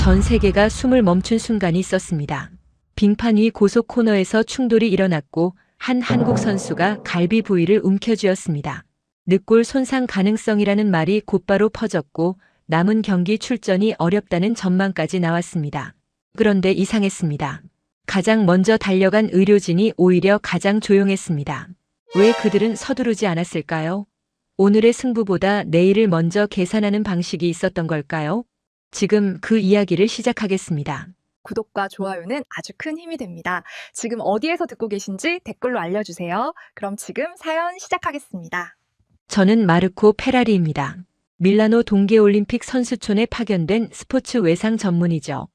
전 세계가 숨을 멈춘 순간이 있었습니다. 빙판 위 고속 코너에서 충돌이 일어났고 한 한국 선수가 갈비 부위를 움켜쥐었습니다. 늑골 손상 가능성이라는 말이 곧바로 퍼졌고 남은 경기 출전이 어렵다는 전망까지 나왔습니다. 그런데 이상했습니다. 가장 먼저 달려간 의료진이 오히려 가장 조용했습니다. 왜 그들은 서두르지 않았을까요? 오늘의 승부보다 내일을 먼저 계산하는 방식이 있었던 걸까요? 지금 그 이야기를 시작하겠습니다. 구독과 좋아요는 아주 큰 힘이 됩니다. 지금 어디에서 듣고 계신지 댓글로 알려주세요. 그럼 지금 사연 시작하겠습니다. 저는 마르코 페라리입니다. 밀라노 동계올림픽 선수촌에 파견된 스포츠 외상 전문이죠.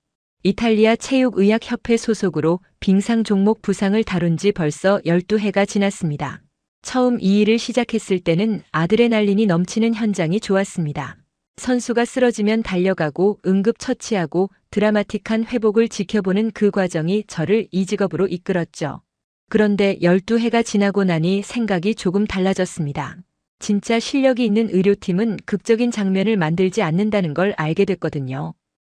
이탈리아 체육의학협회 소속으로 빙상 종목 부상을 다룬 지 벌써 12해가 지났습니다. 처음 이 일을 시작했을 때는 아드레날린이 넘치는 현장이 좋았습니다. 선수가 쓰러지면 달려가고 응급처치하고 드라마틱한 회복을 지켜보는 그 과정이 저를 이 직업으로 이끌었죠. 그런데 12해가 지나고 나니 생각이 조금 달라졌습니다. 진짜 실력이 있는 의료팀은 극적인 장면을 만들지 않는다는 걸 알게 됐거든요.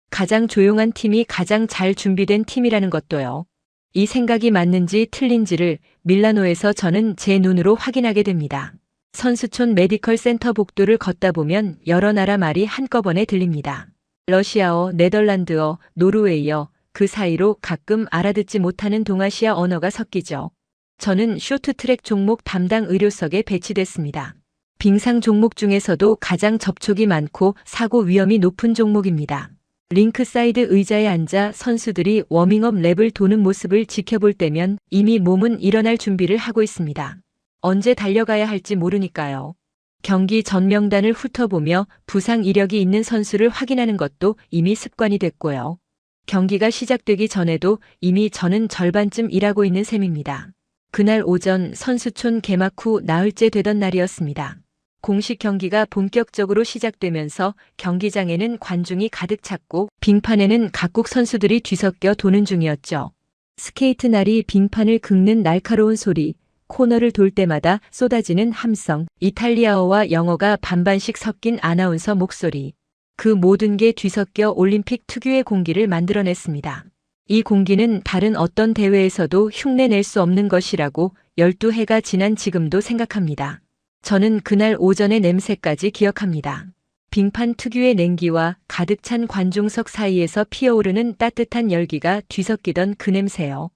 가장 조용한 팀이 가장 잘 준비된 팀이라는 것도요. 이 생각이 맞는지 틀린지를 밀라노에서 저는 제 눈으로 확인하게 됩니다. 선수촌 메디컬 센터 복도를 걷다 보면 여러 나라 말이 한꺼번에 들립니다. 러시아어, 네덜란드어, 노르웨이어, 그 사이로 가끔 알아듣지 못하는 동아시아 언어가 섞이죠. 저는 쇼트트랙 종목 담당 의료석에 배치됐습니다. 빙상 종목 중에서도 가장 접촉이 많고 사고 위험이 높은 종목입니다. 링크사이드 의자에 앉아 선수들이 워밍업 랩을 도는 모습을 지켜볼 때면 이미 몸은 일어날 준비를 하고 있습니다. 언제 달려가야 할지 모르니까요. 경기 전 명단을 훑어보며 부상 이력이 있는 선수를 확인하는 것도 이미 습관이 됐고요. 경기가 시작되기 전에도 이미 저는 절반쯤 일하고 있는 셈입니다. 그날 오전 선수촌 개막 후 나흘째 되던 날이었습니다. 공식 경기가 본격적으로 시작되면서 경기장에는 관중이 가득 찼고 빙판에는 각국 선수들이 뒤섞여 도는 중이었죠. 스케이트 날이 빙판을 긁는 날카로운 소리, 코너를 돌 때마다 쏟아지는 함성, 이탈리아어와 영어가 반반씩 섞인 아나운서 목소리. 그 모든 게 뒤섞여 올림픽 특유의 공기를 만들어냈습니다. 이 공기는 다른 어떤 대회에서도 흉내낼 수 없는 것이라고 12해가 지난 지금도 생각합니다. 저는 그날 오전의 냄새까지 기억합니다. 빙판 특유의 냉기와 가득 찬 관중석 사이에서 피어오르는 따뜻한 열기가 뒤섞이던 그 냄새요.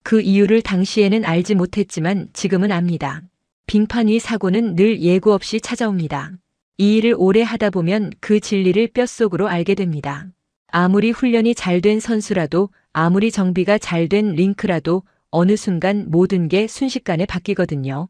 그 이유를 당시에는 알지 못했지만 지금은 압니다. 빙판 위 사고는 늘 예고 없이 찾아옵니다. 이 일을 오래 하다 보면 그 진리를 뼛속으로 알게 됩니다. 아무리 훈련이 잘 된 선수라도 아무리 정비가 잘 된 링크라도 어느 순간 모든 게 순식간에 바뀌거든요.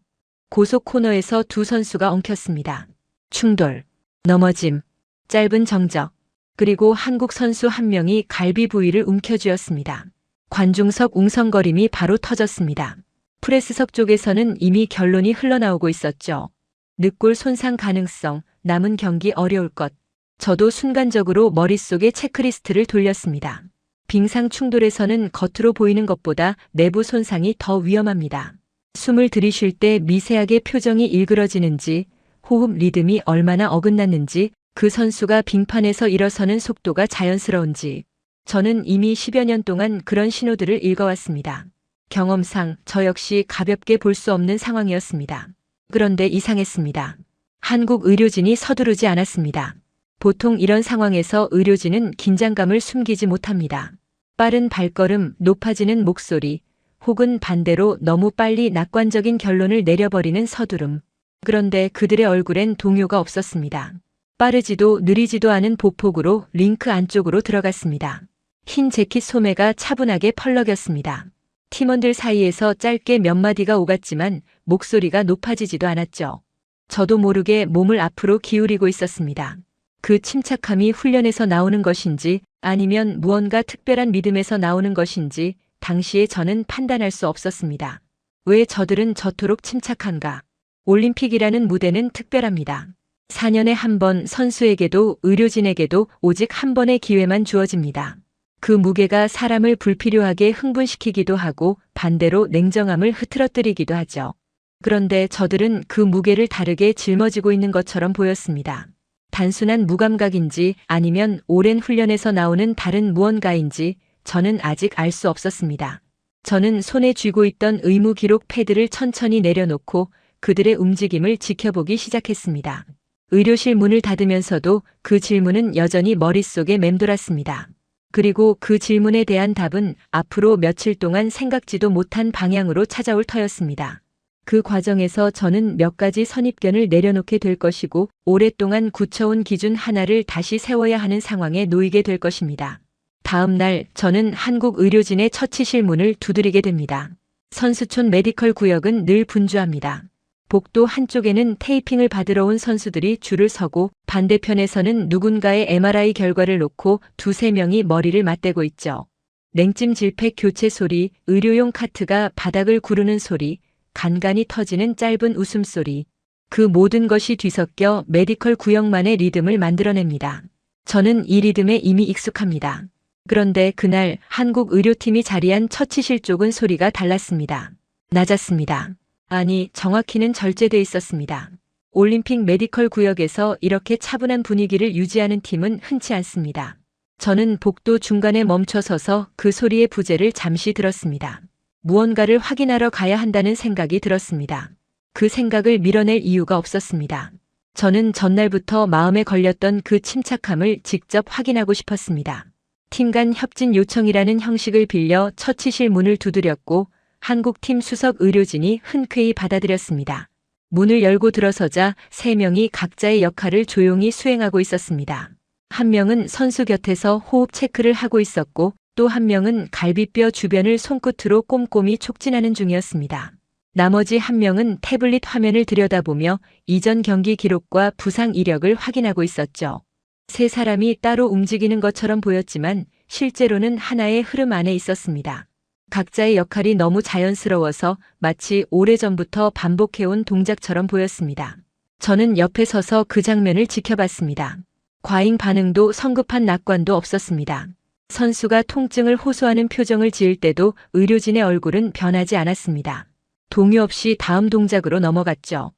고속 코너에서 두 선수가 엉켰습니다. 충돌, 넘어짐, 짧은 정적, 그리고 한국 선수 한 명이 갈비 부위를 움켜쥐었습니다. 관중석 웅성거림이 바로 터졌습니다. 프레스석 쪽에서는 이미 결론이 흘러나오고 있었죠. 늑골 손상 가능성, 남은 경기 어려울 것. 저도 순간적으로 머릿속에 체크리스트를 돌렸습니다. 빙상 충돌에서는 겉으로 보이는 것보다 내부 손상이 더 위험합니다. 숨을 들이쉴 때 미세하게 표정이 일그러지는지, 호흡 리듬이 얼마나 어긋났는지, 그 선수가 빙판에서 일어서는 속도가 자연스러운지. 저는 이미 10여 년 동안 그런 신호들을 읽어왔습니다. 경험상 저 역시 가볍게 볼 수 없는 상황이었습니다. 그런데 이상했습니다. 한국 의료진이 서두르지 않았습니다. 보통 이런 상황에서 의료진은 긴장감을 숨기지 못합니다. 빠른 발걸음, 높아지는 목소리, 혹은 반대로 너무 빨리 낙관적인 결론을 내려버리는 서두름. 그런데 그들의 얼굴엔 동요가 없었습니다. 빠르지도 느리지도 않은 보폭으로 링크 안쪽으로 들어갔습니다. 흰 재킷 소매가 차분하게 펄럭였습니다. 팀원들 사이에서 짧게 몇 마디가 오갔지만 목소리가 높아지지도 않았죠. 저도 모르게 몸을 앞으로 기울이고 있었습니다. 그 침착함이 훈련에서 나오는 것인지 아니면 무언가 특별한 믿음에서 나오는 것인지 당시에 저는 판단할 수 없었습니다. 왜 저들은 저토록 침착한가? 올림픽이라는 무대는 특별합니다. 4년에 한 번 선수에게도 의료진에게도 오직 한 번의 기회만 주어집니다. 그 무게가 사람을 불필요하게 흥분시키기도 하고 반대로 냉정함을 흐트러뜨리기도 하죠. 그런데 저들은 그 무게를 다르게 짊어지고 있는 것처럼 보였습니다. 단순한 무감각인지 아니면 오랜 훈련에서 나오는 다른 무언가인지 저는 아직 알 수 없었습니다. 저는 손에 쥐고 있던 의무 기록 패드를 천천히 내려놓고 그들의 움직임을 지켜보기 시작했습니다. 의료실 문을 닫으면서도 그 질문은 여전히 머릿속에 맴돌았습니다. 그리고 그 질문에 대한 답은 앞으로 며칠 동안 생각지도 못한 방향으로 찾아올 터였습니다. 그 과정에서 저는 몇 가지 선입견을 내려놓게 될 것이고 오랫동안 굳혀온 기준 하나를 다시 세워야 하는 상황에 놓이게 될 것입니다. 다음 날 저는 한국 의료진의 처치실 문을 두드리게 됩니다. 선수촌 메디컬 구역은 늘 분주합니다. 복도 한쪽에는 테이핑을 받으러 온 선수들이 줄을 서고 반대편에서는 누군가의 MRI 결과를 놓고 두세 명이 머리를 맞대고 있죠. 냉찜 질팩 교체 소리, 의료용 카트가 바닥을 구르는 소리, 간간이 터지는 짧은 웃음소리. 그 모든 것이 뒤섞여 메디컬 구역만의 리듬을 만들어냅니다. 저는 이 리듬에 이미 익숙합니다. 그런데 그날 한국 의료팀이 자리한 처치실 쪽은 소리가 달랐습니다. 낮았습니다. 아니, 정확히는 절제돼 있었습니다. 올림픽 메디컬 구역에서 이렇게 차분한 분위기를 유지하는 팀은 흔치 않습니다. 저는 복도 중간에 멈춰서서 그 소리의 부재를 잠시 들었습니다. 무언가를 확인하러 가야 한다는 생각이 들었습니다. 그 생각을 밀어낼 이유가 없었습니다. 저는 전날부터 마음에 걸렸던 그 침착함을 직접 확인하고 싶었습니다. 팀 간 협진 요청이라는 형식을 빌려 처치실 문을 두드렸고 한국팀 수석 의료진이 흔쾌히 받아들였습니다. 문을 열고 들어서자 3명이 각자의 역할을 조용히 수행하고 있었습니다. 한 명은 선수 곁에서 호흡 체크를 하고 있었고 또 한 명은 갈비뼈 주변을 손끝으로 꼼꼼히 촉진하는 중이었습니다. 나머지 한 명은 태블릿 화면을 들여다보며 이전 경기 기록과 부상 이력을 확인하고 있었죠. 3사람이 따로 움직이는 것처럼 보였지만 실제로는 하나의 흐름 안에 있었습니다. 각자의 역할이 너무 자연스러워서 마치 오래전부터 반복해온 동작처럼 보였습니다. 저는 옆에 서서 그 장면을 지켜봤습니다. 과잉 반응도 성급한 낙관도 없었습니다. 선수가 통증을 호소하는 표정을 지을 때도 의료진의 얼굴은 변하지 않았습니다. 동요 없이 다음 동작으로 넘어갔죠.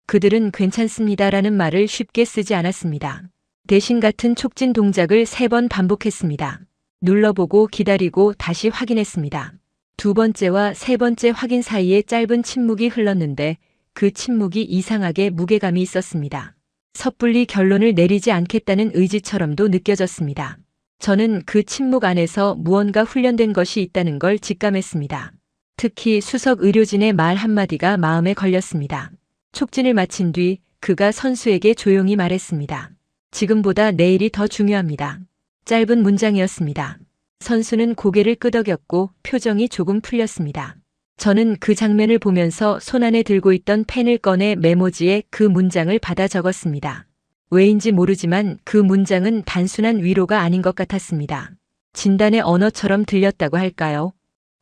그들은 괜찮습니다라는 말을 쉽게 쓰지 않았습니다. 대신 같은 촉진 동작을 3번 반복했습니다. 눌러보고 기다리고 다시 확인했습니다. 2번째와 3번째 확인 사이에 짧은 침묵이 흘렀는데 그 침묵이 이상하게 무게감이 있었습니다. 섣불리 결론을 내리지 않겠다는 의지처럼도 느껴졌습니다. 저는 그 침묵 안에서 무언가 훈련된 것이 있다는 걸 직감했습니다. 특히 수석 의료진의 말 한마디가 마음에 걸렸습니다. 촉진을 마친 뒤 그가 선수에게 조용히 말했습니다. 지금보다 내일이 더 중요합니다. 짧은 문장이었습니다. 선수는 고개를 끄덕였고 표정이 조금 풀렸습니다. 저는 그 장면을 보면서 손안에 들고 있던 펜을 꺼내 메모지에 그 문장을 받아 적었습니다. 왜인지 모르지만 그 문장은 단순한 위로가 아닌 것 같았습니다. 진단의 언어처럼 들렸다고 할까요?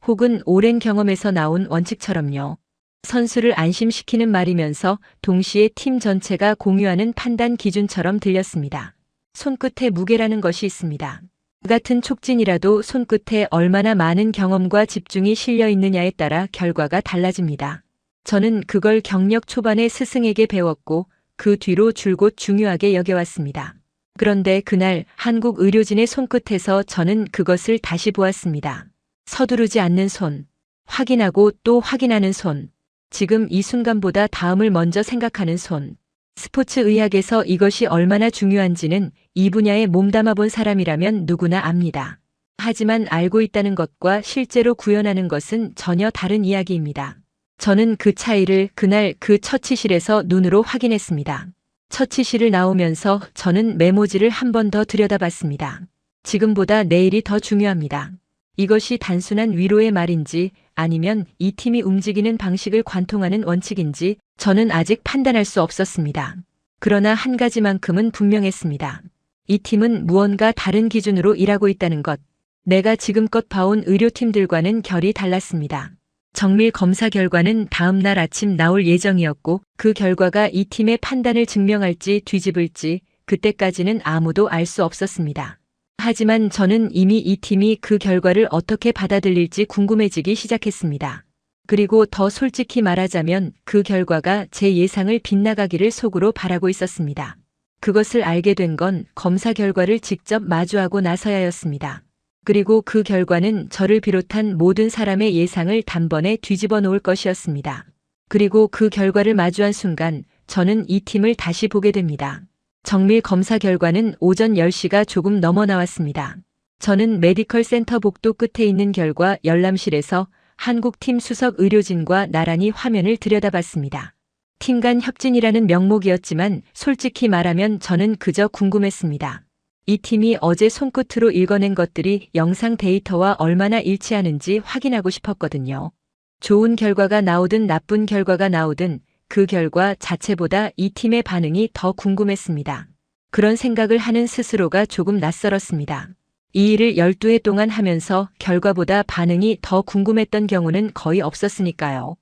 혹은 오랜 경험에서 나온 원칙처럼요. 선수를 안심시키는 말이면서 동시에 팀 전체가 공유하는 판단 기준처럼 들렸습니다. 손끝에 무게라는 것이 있습니다. 같은 촉진이라도 손끝에 얼마나 많은 경험과 집중이 실려 있느냐에 따라 결과가 달라집니다. 저는 그걸 경력 초반의 스승에게 배웠고 그 뒤로 줄곧 중요하게 여겨왔습니다. 그런데 그날 한국 의료진의 손끝에서 저는 그것을 다시 보았습니다. 서두르지 않는 손, 확인하고 또 확인하는 손, 지금 이 순간보다 다음을 먼저 생각하는 손. 스포츠 의학에서 이것이 얼마나 중요한지는 이 분야에 몸담아 본 사람이라면 누구나 압니다. 하지만 알고 있다는 것과 실제로 구현하는 것은 전혀 다른 이야기입니다. 저는 그 차이를 그날 그 처치실에서 눈으로 확인했습니다. 처치실을 나오면서 저는 메모지를 한 번 더 들여다봤습니다. 지금보다 내일이 더 중요합니다. 이것이 단순한 위로의 말인지 아니면 이 팀이 움직이는 방식을 관통하는 원칙인지 저는 아직 판단할 수 없었습니다. 그러나 한 가지만큼은 분명했습니다. 이 팀은 무언가 다른 기준으로 일하고 있다는 것. 내가 지금껏 봐온 의료팀들과는 결이 달랐습니다. 정밀 검사 결과는 다음 날 아침 나올 예정이었고 그 결과가 이 팀의 판단을 증명할지 뒤집을지 그때까지는 아무도 알 수 없었습니다. 하지만 저는 이미 이 팀이 그 결과를 어떻게 받아들일지 궁금해지기 시작했습니다. 그리고 더 솔직히 말하자면 그 결과가 제 예상을 빗나가기를 속으로 바라고 있었습니다. 그것을 알게 된 건 검사 결과를 직접 마주하고 나서야였습니다. 그리고 그 결과는 저를 비롯한 모든 사람의 예상을 단번에 뒤집어 놓을 것이었습니다. 그리고 그 결과를 마주한 순간 저는 이 팀을 다시 보게 됩니다. 정밀 검사 결과는 오전 10시가 조금 넘어 나왔습니다. 저는 메디컬 센터 복도 끝에 있는 결과 열람실에서 한국팀 수석 의료진과 나란히 화면을 들여다봤습니다. 팀 간 협진이라는 명목이었지만 솔직히 말하면 저는 그저 궁금했습니다. 이 팀이 어제 손끝으로 읽어낸 것들이 영상 데이터와 얼마나 일치하는지 확인하고 싶었거든요. 좋은 결과가 나오든 나쁜 결과가 나오든 그 결과 자체보다 이 팀의 반응이 더 궁금했습니다. 그런 생각을 하는 스스로가 조금 낯설었습니다. 이 일을 12회 동안 하면서 결과보다 반응이 더 궁금했던 경우는 거의 없었으니까요.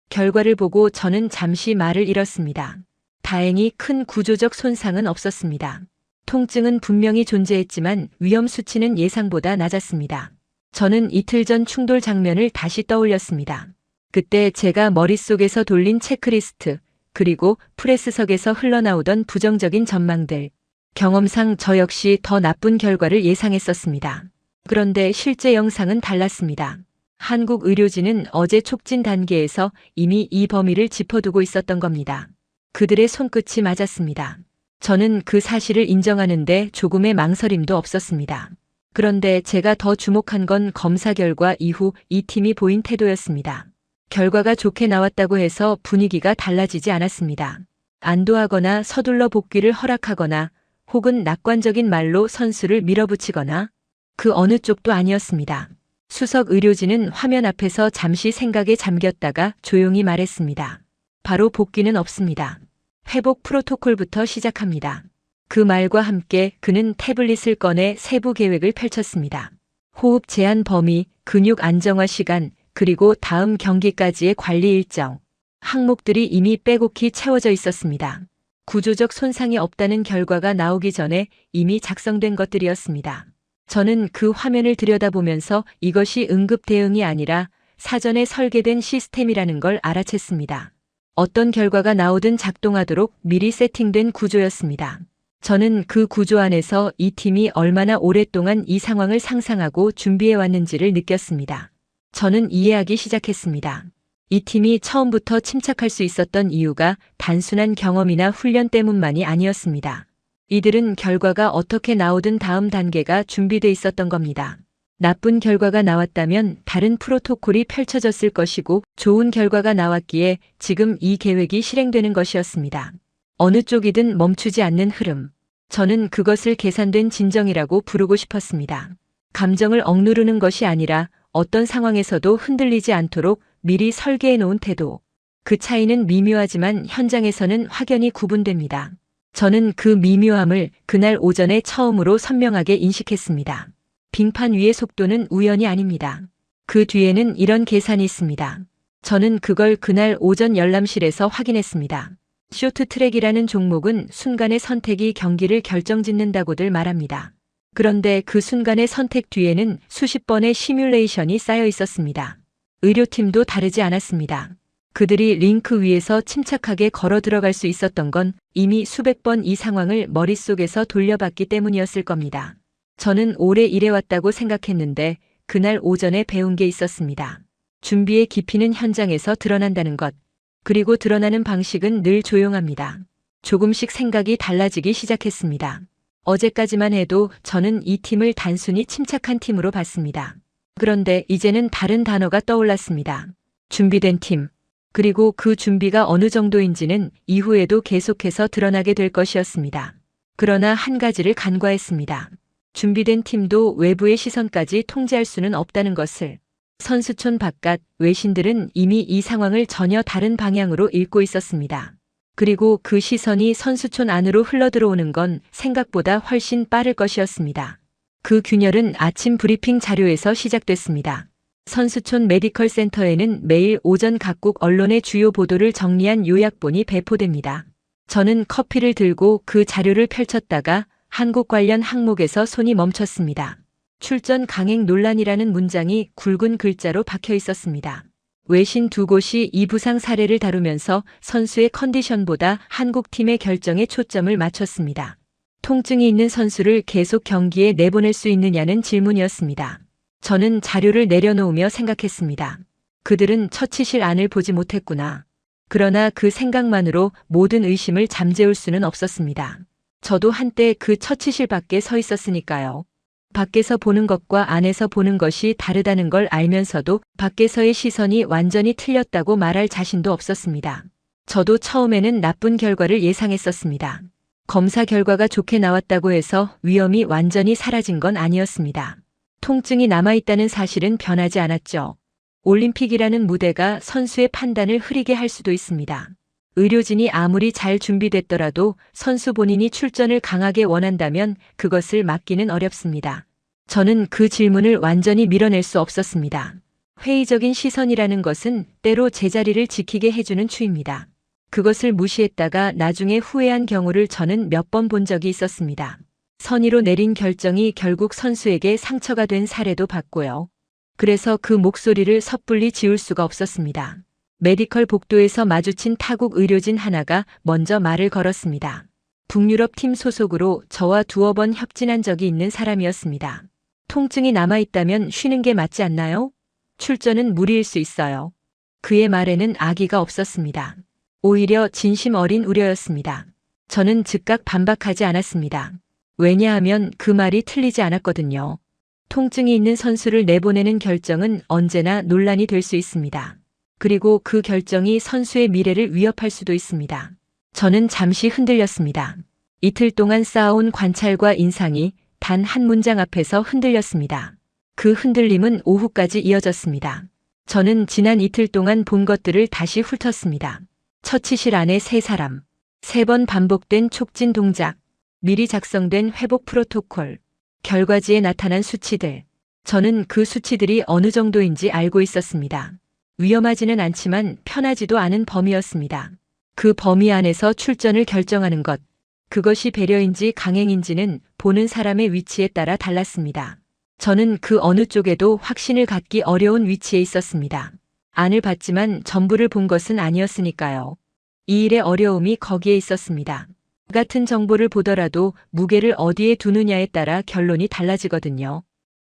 결과를 보고 저는 잠시 말을 잃었습니다. 다행히 큰 구조적 손상은 없었습니다. 통증은 분명히 존재했지만 위험 수치는 예상보다 낮았습니다. 저는 이틀 전 충돌 장면을 다시 떠올렸습니다. 그때 제가 머릿속에서 돌린 체크리스트, 그리고 프레스석에서 흘러나오던 부정적인 전망들. 경험상 저 역시 더 나쁜 결과를 예상했었습니다. 그런데 실제 영상은 달랐습니다. 한국 의료진은 어제 촉진 단계에서 이미 이 범위를 짚어두고 있었던 겁니다. 그들의 손끝이 맞았습니다. 저는 그 사실을 인정하는데 조금의 망설임도 없었습니다. 그런데 제가 더 주목한 건 검사 결과 이후 이 팀이 보인 태도였습니다. 결과가 좋게 나왔다고 해서 분위기가 달라지지 않았습니다. 안도하거나 서둘러 복귀를 허락하거나 혹은 낙관적인 말로 선수를 밀어붙이거나 그 어느 쪽도 아니었습니다. 수석 의료진은 화면 앞에서 잠시 생각에 잠겼다가 조용히 말했습니다. 바로 복귀는 없습니다. 회복 프로토콜부터 시작합니다. 그 말과 함께 그는 태블릿을 꺼내 세부 계획을 펼쳤습니다. 호흡 제한 범위, 근육 안정화 시간, 그리고 다음 경기까지의 관리 일정. 항목들이 이미 빼곡히 채워져 있었습니다. 구조적 손상이 없다는 결과가 나오기 전에 이미 작성된 것들이었습니다. 저는 그 화면을 들여다보면서 이것이 응급 대응이 아니라 사전에 설계된 시스템이라는 걸 알아챘습니다. 어떤 결과가 나오든 작동하도록 미리 세팅된 구조였습니다. 저는 그 구조 안에서 이 팀이 얼마나 오랫동안 이 상황을 상상하고 준비해 왔는지를 느꼈습니다. 저는 이해하기 시작했습니다. 이 팀이 처음부터 침착할 수 있었던 이유가 단순한 경험이나 훈련 때문만이 아니었습니다. 이들은 결과가 어떻게 나오든 다음 단계가 준비돼 있었던 겁니다. 나쁜 결과가 나왔다면 다른 프로토콜이 펼쳐졌을 것이고 좋은 결과가 나왔기에 지금 이 계획이 실행되는 것이었습니다. 어느 쪽이든 멈추지 않는 흐름. 저는 그것을 계산된 진정이라고 부르고 싶었습니다. 감정을 억누르는 것이 아니라 어떤 상황에서도 흔들리지 않도록 미리 설계해 놓은 태도. 그 차이는 미묘하지만 현장에서는 확연히 구분됩니다. 저는 그 미묘함을 그날 오전에 처음으로 선명하게 인식했습니다. 빙판 위의 속도는 우연이 아닙니다. 그 뒤에는 이런 계산이 있습니다. 저는 그걸 그날 오전 열람실에서 확인했습니다. 쇼트트랙이라는 종목은 순간의 선택이 경기를 결정짓는다고들 말합니다. 그런데 그 순간의 선택 뒤에는 수십 번의 시뮬레이션이 쌓여 있었습니다. 의료팀도 다르지 않았습니다. 그들이 링크 위에서 침착하게 걸어 들어갈 수 있었던 건 이미 수백 번 이 상황을 머릿속에서 돌려봤기 때문이었을 겁니다. 저는 오래 일해왔다고 생각했는데 그날 오전에 배운 게 있었습니다. 준비의 깊이는 현장에서 드러난다는 것. 그리고 드러나는 방식은 늘 조용합니다. 조금씩 생각이 달라지기 시작했습니다. 어제까지만 해도 저는 이 팀을 단순히 침착한 팀으로 봤습니다. 그런데 이제는 다른 단어가 떠올랐습니다. 준비된 팀. 그리고 그 준비가 어느 정도인지는 이후에도 계속해서 드러나게 될 것이었습니다. 그러나 한 가지를 간과했습니다. 준비된 팀도 외부의 시선까지 통제할 수는 없다는 것을. 선수촌 바깥 외신들은 이미 이 상황을 전혀 다른 방향으로 읽고 있었습니다. 그리고 그 시선이 선수촌 안으로 흘러들어오는 건 생각보다 훨씬 빠를 것이었습니다. 그 균열은 아침 브리핑 자료에서 시작됐습니다. 선수촌 메디컬 센터에는 매일 오전 각국 언론의 주요 보도를 정리한 요약본이 배포됩니다. 저는 커피를 들고 그 자료를 펼쳤다가 한국 관련 항목에서 손이 멈췄습니다. 출전 강행 논란이라는 문장이 굵은 글자로 박혀 있었습니다. 외신 두 곳이 이 부상 사례를 다루면서 선수의 컨디션보다 한국팀의 결정에 초점을 맞췄습니다. 통증이 있는 선수를 계속 경기에 내보낼 수 있느냐는 질문이었습니다. 저는 자료를 내려놓으며 생각했습니다. 그들은 처치실 안을 보지 못했구나. 그러나 그 생각만으로 모든 의심을 잠재울 수는 없었습니다. 저도 한때 그 처치실 밖에 서 있었으니까요. 밖에서 보는 것과 안에서 보는 것이 다르다는 걸 알면서도 밖에서의 시선이 완전히 틀렸다고 말할 자신도 없었습니다. 저도 처음에는 나쁜 결과를 예상했었습니다. 검사 결과가 좋게 나왔다고 해서 위험이 완전히 사라진 건 아니었습니다. 통증이 남아있다는 사실은 변하지 않았죠. 올림픽이라는 무대가 선수의 판단을 흐리게 할 수도 있습니다. 의료진이 아무리 잘 준비됐더라도 선수 본인이 출전을 강하게 원한다면 그것을 막기는 어렵습니다. 저는 그 질문을 완전히 밀어낼 수 없었습니다. 회의적인 시선이라는 것은 때로 제자리를 지키게 해주는 추입니다. 그것을 무시했다가 나중에 후회한 경우를 저는 몇 번 본 적이 있었습니다. 선의로 내린 결정이 결국 선수에게 상처가 된 사례도 봤고요. 그래서 그 목소리를 섣불리 지울 수가 없었습니다. 메디컬 복도에서 마주친 타국 의료진 하나가 먼저 말을 걸었습니다. 북유럽 팀 소속으로 저와 두어 번 협진한 적이 있는 사람이었습니다. 통증이 남아있다면 쉬는 게 맞지 않나요? 출전은 무리일 수 있어요. 그의 말에는 악의가 없었습니다. 오히려 진심 어린 우려였습니다. 저는 즉각 반박하지 않았습니다. 왜냐하면 그 말이 틀리지 않았거든요. 통증이 있는 선수를 내보내는 결정은 언제나 논란이 될 수 있습니다. 그리고 그 결정이 선수의 미래를 위협할 수도 있습니다. 저는 잠시 흔들렸습니다. 이틀 동안 쌓아온 관찰과 인상이 단 한 문장 앞에서 흔들렸습니다. 그 흔들림은 오후까지 이어졌습니다. 저는 지난 이틀 동안 본 것들을 다시 훑었습니다. 처치실 안에 세 사람, 3번 반복된 촉진 동작, 미리 작성된 회복 프로토콜, 결과지에 나타난 수치들. 저는 그 수치들이 어느 정도인지 알고 있었습니다. 위험하지는 않지만 편하지도 않은 범위였습니다. 그 범위 안에서 출전을 결정하는 것, 그것이 배려인지 강행인지는 보는 사람의 위치에 따라 달랐습니다. 저는 그 어느 쪽에도 확신을 갖기 어려운 위치에 있었습니다. 안을 봤지만 전부를 본 것은 아니었으니까요. 이 일의 어려움이 거기에 있었습니다. 같은 정보를 보더라도 무게를 어디에 두느냐에 따라 결론이 달라지거든요.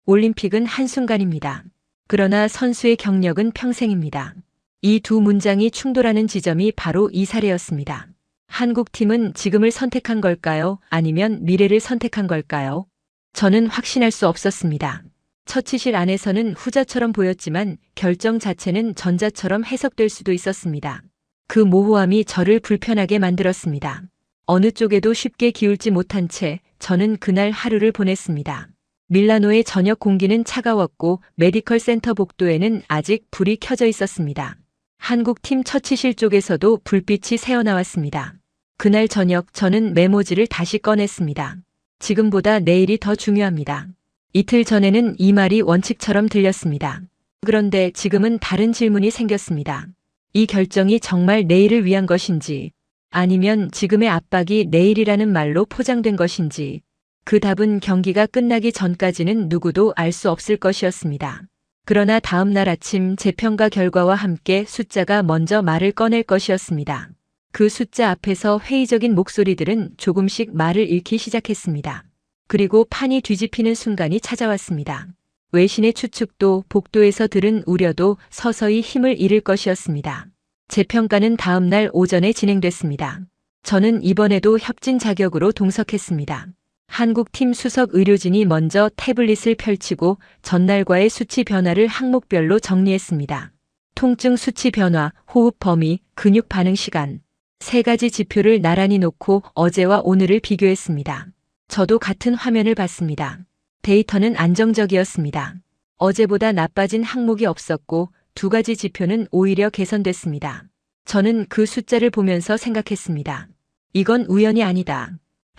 올림픽은 한순간입니다. 그러나 선수의 경력은 평생입니다. 이 두 문장이 충돌하는 지점이 바로 이 사례였습니다. 한국팀은 지금을 선택한 걸까요? 아니면 미래를 선택한 걸까요? 저는 확신할 수 없었습니다. 처치실 안에서는 후자처럼 보였지만 결정 자체는 전자처럼 해석될 수도 있었습니다. 그 모호함이 저를 불편하게 만들었습니다. 어느 쪽에도 쉽게 기울지 못한 채 저는 그날 하루를 보냈습니다. 밀라노의 저녁 공기는 차가웠고 메디컬 센터 복도에는 아직 불이 켜져 있었습니다. 한국팀 처치실 쪽에서도 불빛이 새어나왔습니다. 그날 저녁 저는 메모지를 다시 꺼냈습니다. 지금보다 내일이 더 중요합니다. 이틀 전에는 이 말이 원칙처럼 들렸습니다. 그런데 지금은 다른 질문이 생겼습니다. 이 결정이 정말 내일을 위한 것인지, 아니면 지금의 압박이 내일이라는 말로 포장된 것인지, 그 답은 경기가 끝나기 전까지는 누구도 알 수 없을 것이었습니다. 그러나 다음 날 아침 재평가 결과와 함께 숫자가 먼저 말을 꺼낼 것이었습니다. 그 숫자 앞에서 회의적인 목소리들은 조금씩 말을 잃기 시작했습니다. 그리고 판이 뒤집히는 순간이 찾아왔습니다. 외신의 추측도 복도에서 들은 우려도 서서히 힘을 잃을 것이었습니다. 재평가는 다음 날 오전에 진행됐습니다. 저는 이번에도 협진 자격으로 동석했습니다. 한국팀 수석 의료진이 먼저 태블릿을 펼치고 전날과의 수치 변화를 항목별로 정리했습니다. 통증 수치 변화, 호흡 범위, 근육 반응 시간. 3가지 지표를 나란히 놓고 어제와 오늘을 비교했습니다. 저도 같은 화면을 봤습니다. 데이터는 안정적이었습니다. 어제보다 나빠진 항목이 없었고 2가지 지표는 오히려 개선됐습니다. 저는 그 숫자를 보면서 생각했습니다. 이건 우연이 아니다.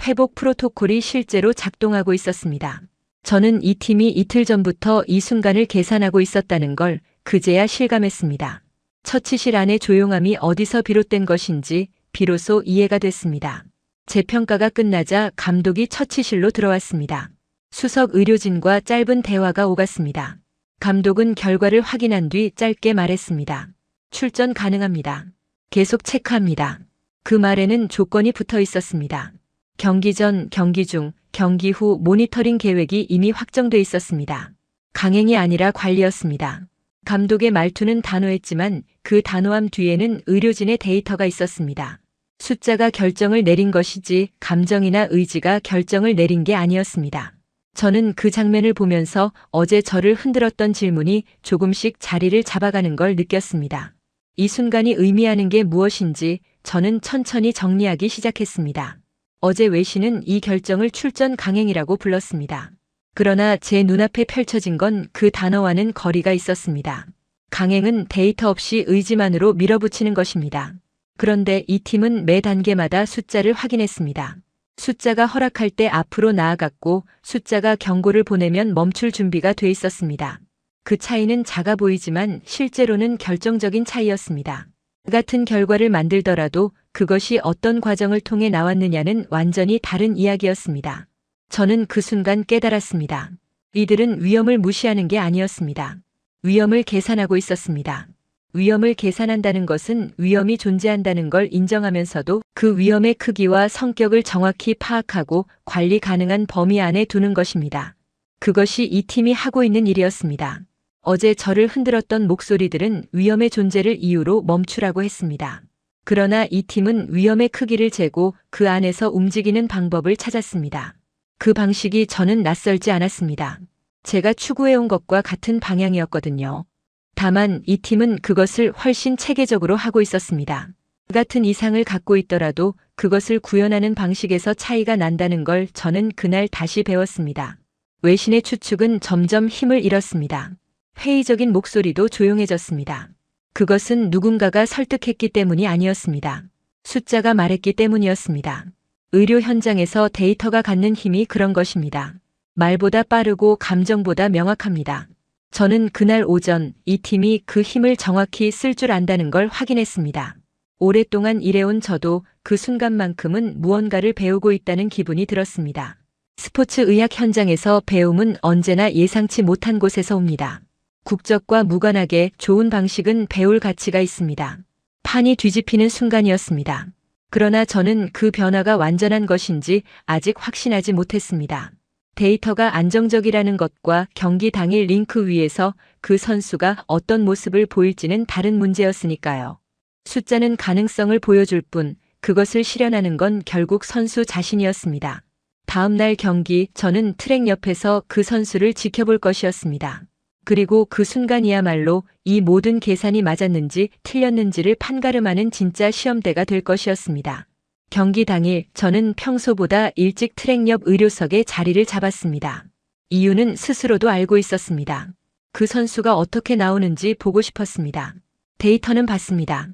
회복 프로토콜이 실제로 작동하고 있었습니다. 저는 이 팀이 이틀 전부터 이 순간을 계산하고 있었다는 걸 그제야 실감했습니다. 처치실 안의 조용함이 어디서 비롯된 것인지 비로소 이해가 됐습니다. 재평가가 끝나자 감독이 처치실로 들어왔습니다. 수석 의료진과 짧은 대화가 오갔습니다. 감독은 결과를 확인한 뒤 짧게 말했습니다. 출전 가능합니다. 계속 체크합니다. 그 말에는 조건이 붙어 있었습니다. 경기 전, 경기 중, 경기 후 모니터링 계획이 이미 확정돼 있었습니다. 강행이 아니라 관리였습니다. 감독의 말투는 단호했지만 그 단호함 뒤에는 의료진의 데이터가 있었습니다. 숫자가 결정을 내린 것이지 감정이나 의지가 결정을 내린 게 아니었습니다. 저는 그 장면을 보면서 어제 저를 흔들었던 질문이 조금씩 자리를 잡아가는 걸 느꼈습니다. 이 순간이 의미하는 게 무엇인지 저는 천천히 정리하기 시작했습니다. 어제 외신은 이 결정을 출전 강행이라고 불렀습니다. 그러나 제 눈앞에 펼쳐진 건 그 단어와는 거리가 있었습니다. 강행은 데이터 없이 의지만으로 밀어붙이는 것입니다. 그런데 이 팀은 매 단계마다 숫자를 확인했습니다. 숫자가 허락할 때 앞으로 나아갔고 숫자가 경고를 보내면 멈출 준비가 돼 있었습니다. 그 차이는 작아 보이지만 실제로는 결정적인 차이였습니다. 같은 결과를 만들더라도 그것이 어떤 과정을 통해 나왔느냐는 완전히 다른 이야기였습니다. 저는 그 순간 깨달았습니다. 이들은 위험을 무시하는 게 아니었습니다. 위험을 계산하고 있었습니다. 위험을 계산한다는 것은 위험이 존재한다는 걸 인정하면서도 그 위험의 크기와 성격을 정확히 파악하고 관리 가능한 범위 안에 두는 것입니다. 그것이 이 팀이 하고 있는 일이었습니다. 어제 저를 흔들었던 목소리들은 위험의 존재를 이유로 멈추라고 했습니다. 그러나 이 팀은 위험의 크기를 재고 그 안에서 움직이는 방법을 찾았습니다. 그 방식이 저는 낯설지 않았습니다. 제가 추구해온 것과 같은 방향이었거든요. 다만 이 팀은 그것을 훨씬 체계적으로 하고 있었습니다. 같은 이상을 갖고 있더라도 그것을 구현하는 방식에서 차이가 난다는 걸 저는 그날 다시 배웠습니다. 외신의 추측은 점점 힘을 잃었습니다. 회의적인 목소리도 조용해졌습니다. 그것은 누군가가 설득했기 때문이 아니었습니다. 숫자가 말했기 때문이었습니다. 의료 현장에서 데이터가 갖는 힘이 그런 것입니다. 말보다 빠르고 감정보다 명확합니다. 저는 그날 오전 이 팀이 그 힘을 정확히 쓸 줄 안다는 걸 확인했습니다. 오랫동안 일해온 저도 그 순간만큼은 무언가를 배우고 있다는 기분이 들었습니다. 스포츠 의학 현장에서 배움은 언제나 예상치 못한 곳에서 옵니다. 국적과 무관하게 좋은 방식은 배울 가치가 있습니다. 판이 뒤집히는 순간이었습니다. 그러나 저는 그 변화가 완전한 것인지 아직 확신하지 못했습니다. 데이터가 안정적이라는 것과 경기 당일 링크 위에서 그 선수가 어떤 모습을 보일지는 다른 문제였으니까요. 숫자는 가능성을 보여줄 뿐 그것을 실현하는 건 결국 선수 자신이었습니다. 다음 날 경기 저는 트랙 옆에서 그 선수를 지켜볼 것이었습니다. 그리고 그 순간이야말로 이 모든 계산이 맞았는지 틀렸는지를 판가름하는 진짜 시험대가 될 것이었습니다. 경기 당일 저는 평소보다 일찍 트랙 옆 의료석에 자리를 잡았습니다. 이유는 스스로도 알고 있었습니다. 그 선수가 어떻게 나오는지 보고 싶었습니다. 데이터는 봤습니다.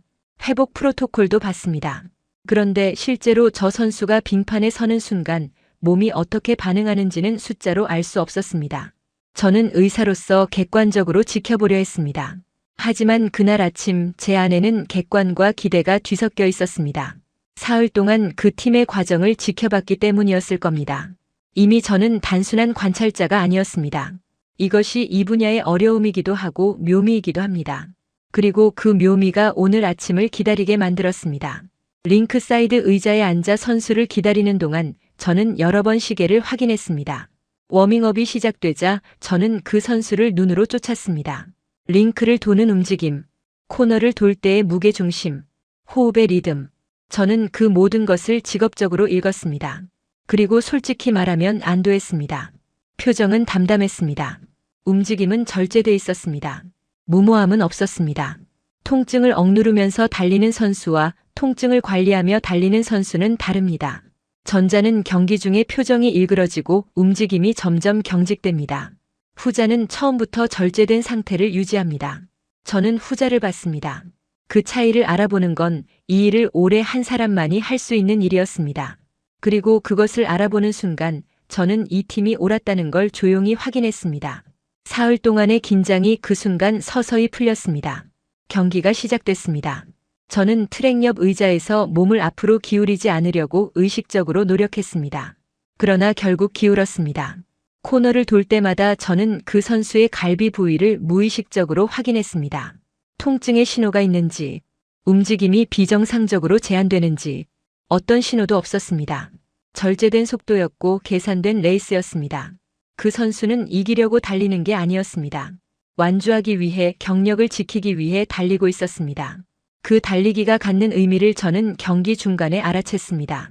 회복 프로토콜도 봤습니다. 그런데 실제로 저 선수가 빙판에 서는 순간 몸이 어떻게 반응하는지는 숫자로 알 수 없었습니다. 저는 의사로서 객관적으로 지켜보려 했습니다. 하지만 그날 아침 제 안에는 객관과 기대가 뒤섞여 있었습니다. 사흘 동안 그 팀의 과정을 지켜봤기 때문이었을 겁니다. 이미 저는 단순한 관찰자가 아니었습니다. 이것이 이 분야의 어려움이기도 하고 묘미이기도 합니다. 그리고 그 묘미가 오늘 아침을 기다리게 만들었습니다. 링크사이드 의자에 앉아 선수를 기다리는 동안 저는 여러 번 시계를 확인했습니다. 워밍업이 시작되자 저는 그 선수를 눈으로 쫓았습니다. 링크를 도는 움직임, 코너를 돌 때의 무게중심, 호흡의 리듬. 저는 그 모든 것을 직업적으로 읽었습니다. 그리고 솔직히 말하면 안도했습니다. 표정은 담담했습니다. 움직임은 절제돼 있었습니다. 무모함은 없었습니다. 통증을 억누르면서 달리는 선수와 통증을 관리하며 달리는 선수는 다릅니다. 전자는 경기 중에 표정이 일그러지고 움직임이 점점 경직됩니다. 후자는 처음부터 절제된 상태를 유지합니다. 저는 후자를 봤습니다. 그 차이를 알아보는 건 이 일을 오래 한 사람만이 할 수 있는 일이었습니다. 그리고 그것을 알아보는 순간 저는 이 팀이 옳았다는 걸 조용히 확인했습니다. 사흘 동안의 긴장이 그 순간 서서히 풀렸습니다. 경기가 시작됐습니다. 저는 트랙 옆 의자에서 몸을 앞으로 기울이지 않으려고 의식적으로 노력했습니다. 그러나 결국 기울었습니다. 코너를 돌 때마다 저는 그 선수의 갈비 부위를 무의식적으로 확인했습니다. 통증의 신호가 있는지, 움직임이 비정상적으로 제한되는지, 어떤 신호도 없었습니다. 절제된 속도였고 계산된 레이스였습니다. 그 선수는 이기려고 달리는 게 아니었습니다. 완주하기 위해, 경력을 지키기 위해 달리고 있었습니다. 그 달리기가 갖는 의미를 저는 경기 중간에 알아챘습니다.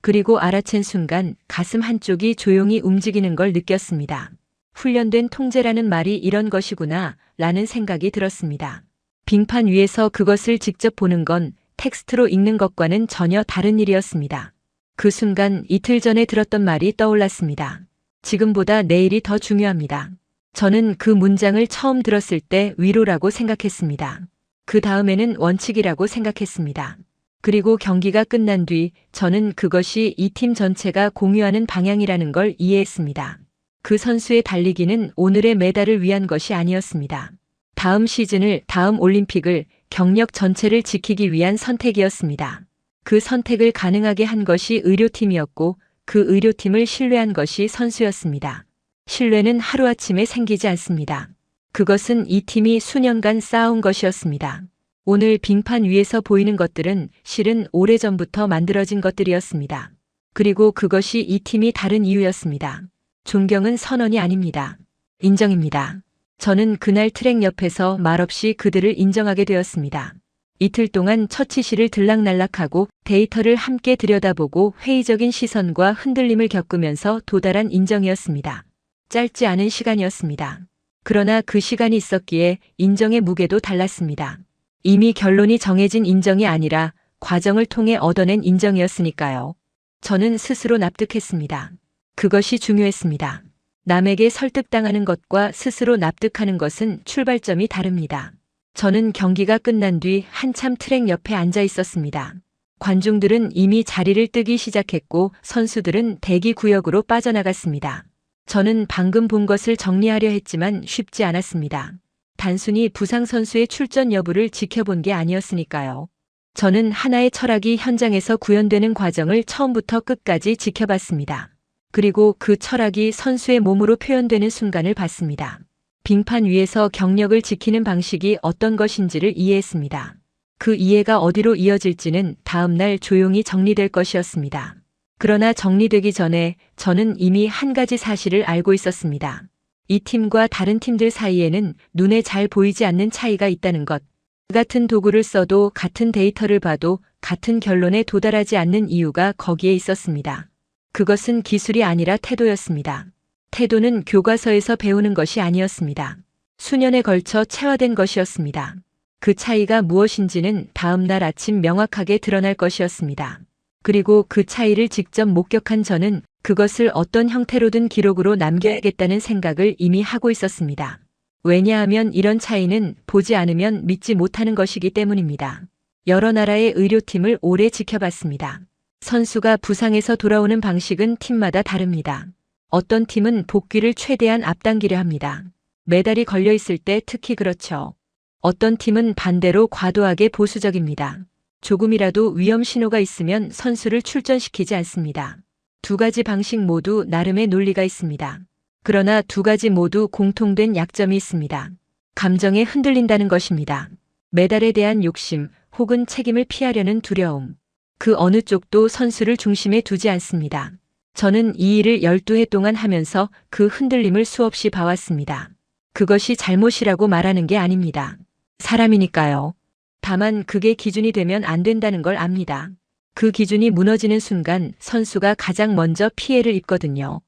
그리고 알아챈 순간 가슴 한쪽이 조용히 움직이는 걸 느꼈습니다. 훈련된 통제라는 말이 이런 것이구나 라는 생각이 들었습니다. 빙판 위에서 그것을 직접 보는 건 텍스트로 읽는 것과는 전혀 다른 일이었습니다. 그 순간 이틀 전에 들었던 말이 떠올랐습니다. 지금보다 내일이 더 중요합니다. 저는 그 문장을 처음 들었을 때 위로라고 생각했습니다. 그 다음에는 원칙이라고 생각했습니다. 그리고 경기가 끝난 뒤 저는 그것이 이 팀 전체가 공유하는 방향이라는 걸 이해했습니다. 그 선수의 달리기는 오늘의 메달을 위한 것이 아니었습니다. 다음 시즌을, 다음 올림픽을, 경력 전체를 지키기 위한 선택이었습니다. 그 선택을 가능하게 한 것이 의료팀이었고 그 의료팀을 신뢰한 것이 선수였습니다. 신뢰는 하루아침에 생기지 않습니다. 그것은 이 팀이 수년간 쌓아온 것이었습니다. 오늘 빙판 위에서 보이는 것들은 실은 오래전부터 만들어진 것들이었습니다. 그리고 그것이 이 팀이 다른 이유였습니다. 존경은 선언이 아닙니다. 인정입니다. 저는 그날 트랙 옆에서 말없이 그들을 인정하게 되었습니다. 이틀 동안 처치실을 들락날락하고 데이터를 함께 들여다보고 회의적인 시선과 흔들림을 겪으면서 도달한 인정이었습니다. 짧지 않은 시간이었습니다. 그러나 그 시간이 있었기에 인정의 무게도 달랐습니다. 이미 결론이 정해진 인정이 아니라 과정을 통해 얻어낸 인정이었으니까요. 저는 스스로 납득했습니다. 그것이 중요했습니다. 남에게 설득당하는 것과 스스로 납득하는 것은 출발점이 다릅니다. 저는 경기가 끝난 뒤 한참 트랙 옆에 앉아 있었습니다. 관중들은 이미 자리를 뜨기 시작했고 선수들은 대기 구역으로 빠져나갔습니다. 저는 방금 본 것을 정리하려 했지만 쉽지 않았습니다. 단순히 부상 선수의 출전 여부를 지켜본 게 아니었으니까요. 저는 하나의 철학이 현장에서 구현되는 과정을 처음부터 끝까지 지켜봤습니다. 그리고 그 철학이 선수의 몸으로 표현되는 순간을 봤습니다. 빙판 위에서 경력을 지키는 방식이 어떤 것인지를 이해했습니다. 그 이해가 어디로 이어질지는 다음 날 조용히 정리될 것이었습니다. 그러나 정리되기 전에 저는 이미 한 가지 사실을 알고 있었습니다. 이 팀과 다른 팀들 사이에는 눈에 잘 보이지 않는 차이가 있다는 것. 같은 도구를 써도 같은 데이터를 봐도 같은 결론에 도달하지 않는 이유가 거기에 있었습니다. 그것은 기술이 아니라 태도였습니다. 태도는 교과서에서 배우는 것이 아니었습니다. 수년에 걸쳐 체화된 것이었습니다. 그 차이가 무엇인지는 다음 날 아침 명확하게 드러날 것이었습니다. 그리고 그 차이를 직접 목격한 저는 그것을 어떤 형태로든 기록으로 남겨야겠다는 생각을 이미 하고 있었습니다. 왜냐하면 이런 차이는 보지 않으면 믿지 못하는 것이기 때문입니다. 여러 나라의 의료팀을 오래 지켜봤습니다. 선수가 부상에서 돌아오는 방식은 팀마다 다릅니다. 어떤 팀은 복귀를 최대한 앞당기려 합니다. 메달이 걸려 있을 때 특히 그렇죠. 어떤 팀은 반대로 과도하게 보수적입니다. 조금이라도 위험 신호가 있으면 선수를 출전시키지 않습니다. 두 가지 방식 모두 나름의 논리가 있습니다. 그러나 두 가지 모두 공통된 약점이 있습니다. 감정에 흔들린다는 것입니다. 메달에 대한 욕심 혹은 책임을 피하려는 두려움. 그 어느 쪽도 선수를 중심에 두지 않습니다. 저는 이 일을 12해 동안 하면서 그 흔들림을 수없이 봐왔습니다. 그것이 잘못이라고 말하는 게 아닙니다. 사람이니까요. 다만 그게 기준이 되면 안 된다는 걸 압니다. 그 기준이 무너지는 순간 선수가 가장 먼저 피해를 입거든요.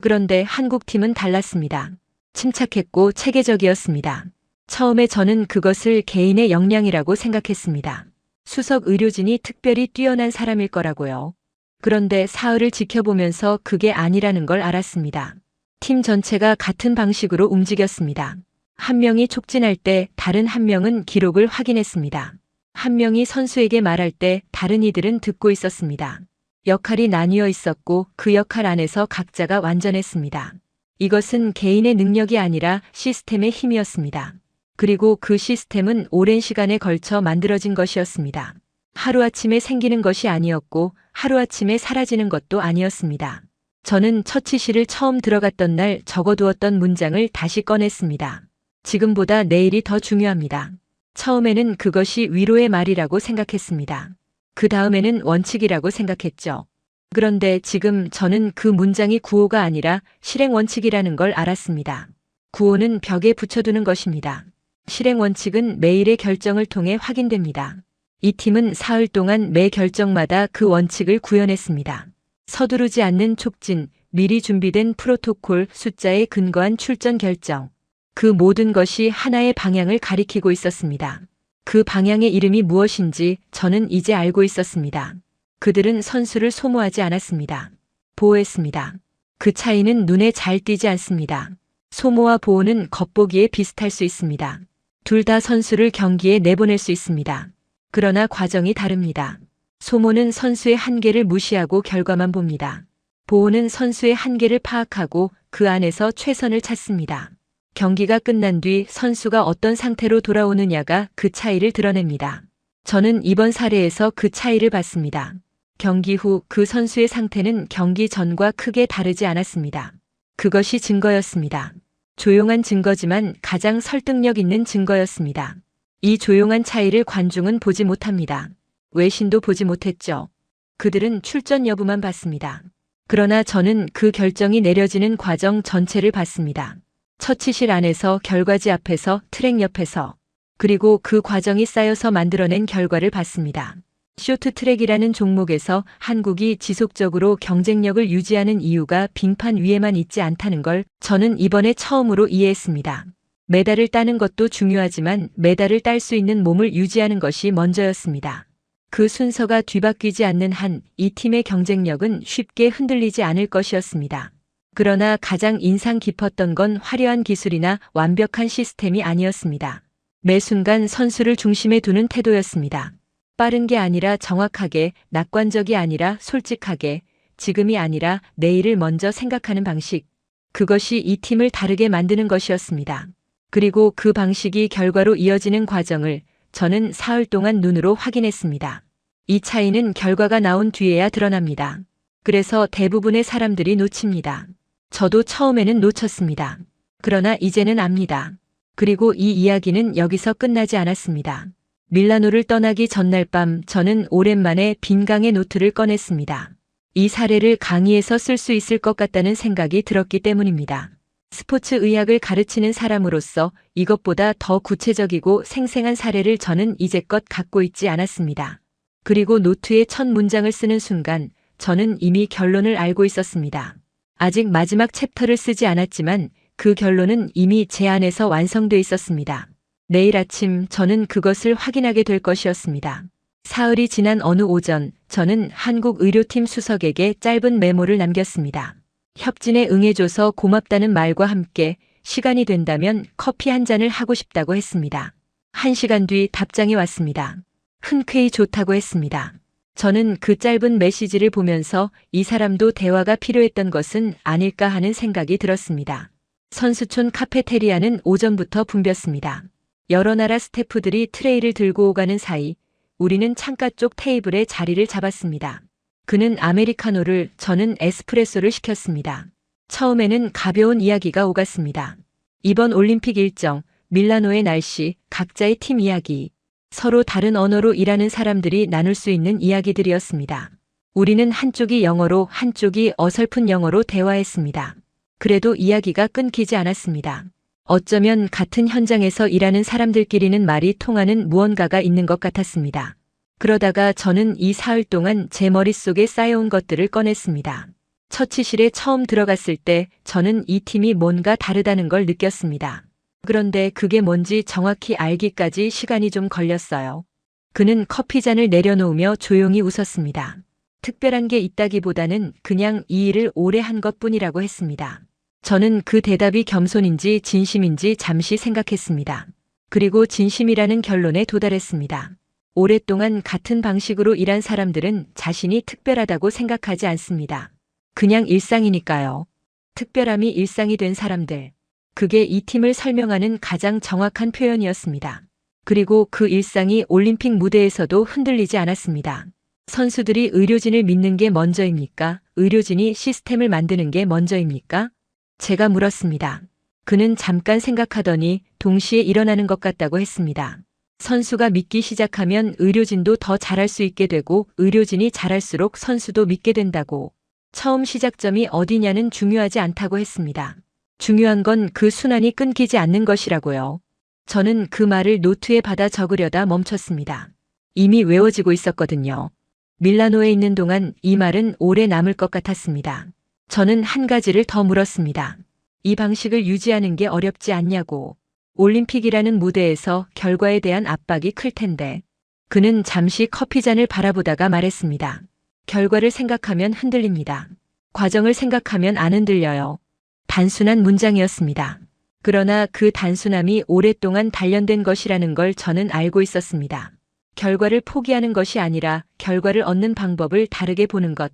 그런데 한국팀은 달랐습니다. 침착했고 체계적이었습니다. 처음에 저는 그것을 개인의 역량이라고 생각했습니다. 수석 의료진이 특별히 뛰어난 사람일 거라고요. 그런데 사흘을 지켜보면서 그게 아니라는 걸 알았습니다. 팀 전체가 같은 방식으로 움직였습니다. 한 명이 촉진할 때 다른 한 명은 기록을 확인했습니다. 한 명이 선수에게 말할 때 다른 이들은 듣고 있었습니다. 역할이 나뉘어 있었고 그 역할 안에서 각자가 완전했습니다. 이것은 개인의 능력이 아니라 시스템의 힘이었습니다. 그리고 그 시스템은 오랜 시간에 걸쳐 만들어진 것이었습니다. 하루아침에 생기는 것이 아니었고 하루아침에 사라지는 것도 아니었습니다. 저는 처치실을 처음 들어갔던 날 적어두었던 문장을 다시 꺼냈습니다. 지금보다 내일이 더 중요합니다. 처음에는 그것이 위로의 말이라고 생각했습니다. 그 다음에는 원칙이라고 생각했죠. 그런데 지금 저는 그 문장이 구호가 아니라 실행 원칙이라는 걸 알았습니다. 구호는 벽에 붙여두는 것입니다. 실행 원칙은 매일의 결정을 통해 확인됩니다. 이 팀은 사흘 동안 매 결정마다 그 원칙을 구현했습니다. 서두르지 않는 촉진, 미리 준비된 프로토콜, 숫자에 근거한 출전 결정. 그 모든 것이 하나의 방향을 가리키고 있었습니다. 그 방향의 이름이 무엇인지 저는 이제 알고 있었습니다. 그들은 선수를 소모하지 않았습니다. 보호했습니다. 그 차이는 눈에 잘 띄지 않습니다. 소모와 보호는 겉보기에 비슷할 수 있습니다. 둘 다 선수를 경기에 내보낼 수 있습니다. 그러나 과정이 다릅니다. 소모는 선수의 한계를 무시하고 결과만 봅니다. 보호는 선수의 한계를 파악하고 그 안에서 최선을 찾습니다. 경기가 끝난 뒤 선수가 어떤 상태로 돌아오느냐가 그 차이를 드러냅니다. 저는 이번 사례에서 그 차이를 봤습니다. 경기 후 그 선수의 상태는 경기 전과 크게 다르지 않았습니다. 그것이 증거였습니다. 조용한 증거지만 가장 설득력 있는 증거였습니다. 이 조용한 차이를 관중은 보지 못합니다. 외신도 보지 못했죠. 그들은 출전 여부만 봤습니다. 그러나 저는 그 결정이 내려지는 과정 전체를 봤습니다. 처치실 안에서, 결과지 앞에서, 트랙 옆에서, 그리고 그 과정이 쌓여서 만들어낸 결과를 봤습니다. 쇼트트랙이라는 종목에서 한국이 지속적으로 경쟁력을 유지하는 이유가 빙판 위에만 있지 않다는 걸 저는 이번에 처음으로 이해했습니다. 메달을 따는 것도 중요하지만 메달을 딸 수 있는 몸을 유지하는 것이 먼저였습니다. 그 순서가 뒤바뀌지 않는 한 이 팀의 경쟁력은 쉽게 흔들리지 않을 것이었습니다. 그러나 가장 인상 깊었던 건 화려한 기술이나 완벽한 시스템이 아니었습니다. 매 순간 선수를 중심에 두는 태도였습니다. 빠른 게 아니라 정확하게, 낙관적이 아니라 솔직하게, 지금이 아니라 내일을 먼저 생각하는 방식. 그것이 이 팀을 다르게 만드는 것이었습니다. 그리고 그 방식이 결과로 이어지는 과정을 저는 사흘 동안 눈으로 확인했습니다. 이 차이는 결과가 나온 뒤에야 드러납니다. 그래서 대부분의 사람들이 놓칩니다. 저도 처음에는 놓쳤습니다. 그러나 이제는 압니다. 그리고 이 이야기는 여기서 끝나지 않았습니다. 밀라노를 떠나기 전날 밤 저는 오랜만에 빈 강의 노트를 꺼냈습니다. 이 사례를 강의에서 쓸 수 있을 것 같다는 생각이 들었기 때문입니다. 스포츠 의학을 가르치는 사람으로서 이것보다 더 구체적이고 생생한 사례를 저는 이제껏 갖고 있지 않았습니다. 그리고 노트의 첫 문장을 쓰는 순간 저는 이미 결론을 알고 있었습니다. 아직 마지막 챕터를 쓰지 않았지만 그 결론은 이미 제 안에서 완성돼 있었습니다. 내일 아침 저는 그것을 확인하게 될 것이었습니다. 사흘이 지난 어느 오전 저는 한국 의료팀 수석에게 짧은 메모를 남겼습니다. 협진에 응해줘서 고맙다는 말과 함께 시간이 된다면 커피 한 잔을 하고 싶다고 했습니다. 1시간 뒤 답장이 왔습니다. 흔쾌히 좋다고 했습니다. 저는 그 짧은 메시지를 보면서 이 사람도 대화가 필요했던 것은 아닐까 하는 생각이 들었습니다. 선수촌 카페테리아는 오전부터 붐볐습니다. 여러 나라 스태프들이 트레이를 들고 오가는 사이 우리는 창가 쪽 테이블에 자리를 잡았습니다. 그는 아메리카노를, 저는 에스프레소를 시켰습니다. 처음에는 가벼운 이야기가 오갔습니다. 이번 올림픽 일정, 밀라노의 날씨, 각자의 팀 이야기, 서로 다른 언어로 일하는 사람들이 나눌 수 있는 이야기들이었습니다. 우리는 한쪽이 영어로 한쪽이 어설픈 영어로 대화했습니다. 그래도 이야기가 끊기지 않았습니다. 어쩌면 같은 현장에서 일하는 사람들끼리는 말이 통하는 무언가가 있는 것 같았습니다. 그러다가 저는 이 사흘 동안 제 머릿속에 쌓여온 것들을 꺼냈습니다. 처치실에 처음 들어갔을 때 저는 이 팀이 뭔가 다르다는 걸 느꼈습니다. 그런데 그게 뭔지 정확히 알기까지 시간이 좀 걸렸어요. 그는 커피잔을 내려놓으며 조용히 웃었습니다. 특별한 게 있다기보다는 그냥 이 일을 오래 한 것뿐이라고 했습니다. 저는 그 대답이 겸손인지 진심인지 잠시 생각했습니다. 그리고 진심이라는 결론에 도달했습니다. 오랫동안 같은 방식으로 일한 사람들은 자신이 특별하다고 생각하지 않습니다. 그냥 일상이니까요. 특별함이 일상이 된 사람들. 그게 이 팀을 설명하는 가장 정확한 표현이었습니다. 그리고 그 일상이 올림픽 무대에서도 흔들리지 않았습니다. 선수들이 의료진을 믿는 게 먼저입니까? 의료진이 시스템을 만드는 게 먼저입니까? 제가 물었습니다. 그는 잠깐 생각하더니 동시에 일어나는 것 같다고 했습니다. 선수가 믿기 시작하면 의료진도 더 잘할 수 있게 되고 의료진이 잘할수록 선수도 믿게 된다고. 처음 시작점이 어디냐는 중요하지 않다고 했습니다. 중요한 건 그 순환이 끊기지 않는 것이라고요. 저는 그 말을 노트에 받아 적으려다 멈췄습니다. 이미 외워지고 있었거든요. 밀라노에 있는 동안 이 말은 오래 남을 것 같았습니다. 저는 한 가지를 더 물었습니다. 이 방식을 유지하는 게 어렵지 않냐고. 올림픽이라는 무대에서 결과에 대한 압박이 클 텐데. 그는 잠시 커피잔을 바라보다가 말했습니다. 결과를 생각하면 흔들립니다. 과정을 생각하면 안 흔들려요. 단순한 문장이었습니다. 그러나 그 단순함이 오랫동안 단련된 것이라는 걸 저는 알고 있었습니다. 결과를 포기하는 것이 아니라 결과를 얻는 방법을 다르게 보는 것.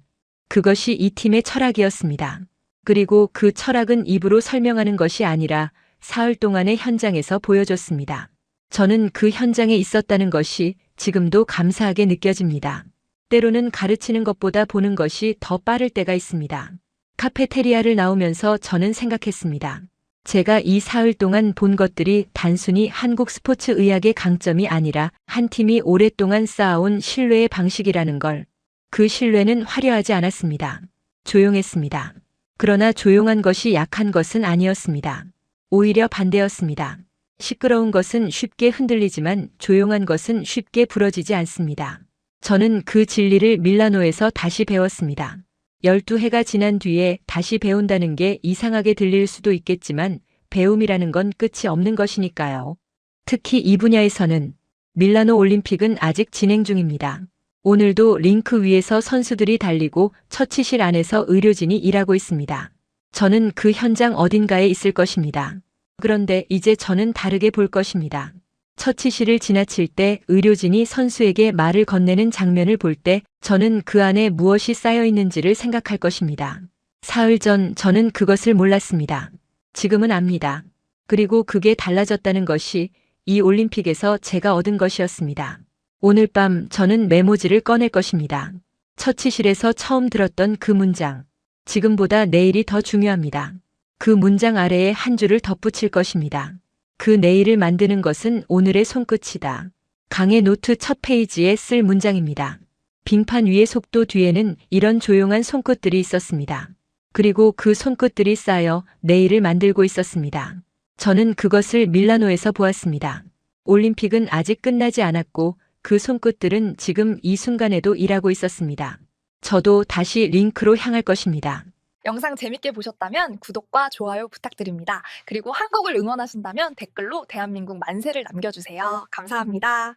그것이 이 팀의 철학이었습니다. 그리고 그 철학은 입으로 설명하는 것이 아니라 사흘 동안의 현장에서 보여줬습니다. 저는 그 현장에 있었다는 것이 지금도 감사하게 느껴집니다. 때로는 가르치는 것보다 보는 것이 더 빠를 때가 있습니다. 카페테리아를 나오면서 저는 생각했습니다. 제가 이 사흘 동안 본 것들이 단순히 한국 스포츠 의학의 강점이 아니라 한 팀이 오랫동안 쌓아온 신뢰의 방식이라는 걸. 그 신뢰는 화려하지 않았습니다. 조용했습니다. 그러나 조용한 것이 약한 것은 아니었습니다. 오히려 반대였습니다. 시끄러운 것은 쉽게 흔들리지만 조용한 것은 쉽게 부러지지 않습니다. 저는 그 진리를 밀라노에서 다시 배웠습니다. 12해가 지난 뒤에 다시 배운다는 게 이상하게 들릴 수도 있겠지만 배움이라는 건 끝이 없는 것이니까요. 특히 이 분야에서는 밀라노 올림픽은 아직 진행 중입니다. 오늘도 링크 위에서 선수들이 달리고 처치실 안에서 의료진이 일하고 있습니다. 저는 그 현장 어딘가에 있을 것입니다. 그런데 이제 저는 다르게 볼 것입니다. 처치실을 지나칠 때 의료진이 선수에게 말을 건네는 장면을 볼 때 저는 그 안에 무엇이 쌓여 있는지를 생각할 것입니다. 사흘 전 저는 그것을 몰랐습니다. 지금은 압니다. 그리고 그게 달라졌다는 것이 이 올림픽에서 제가 얻은 것이었습니다. 오늘 밤 저는 메모지를 꺼낼 것입니다. 처치실에서 처음 들었던 그 문장. 지금보다 내일이 더 중요합니다. 그 문장 아래에 한 줄을 덧붙일 것입니다. 그 내일을 만드는 것은 오늘의 손끝이다. 강의 노트 첫 페이지에 쓸 문장입니다. 빙판 위의 속도 뒤에는 이런 조용한 손끝들이 있었습니다. 그리고 그 손끝들이 쌓여 내일을 만들고 있었습니다. 저는 그것을 밀라노에서 보았습니다. 올림픽은 아직 끝나지 않았고 그 손끝들은 지금 이 순간에도 일하고 있었습니다. 저도 다시 링크로 향할 것입니다. 영상 재밌게 보셨다면 구독과 좋아요 부탁드립니다. 그리고 한국을 응원하신다면 댓글로 대한민국 만세를 남겨주세요. 감사합니다.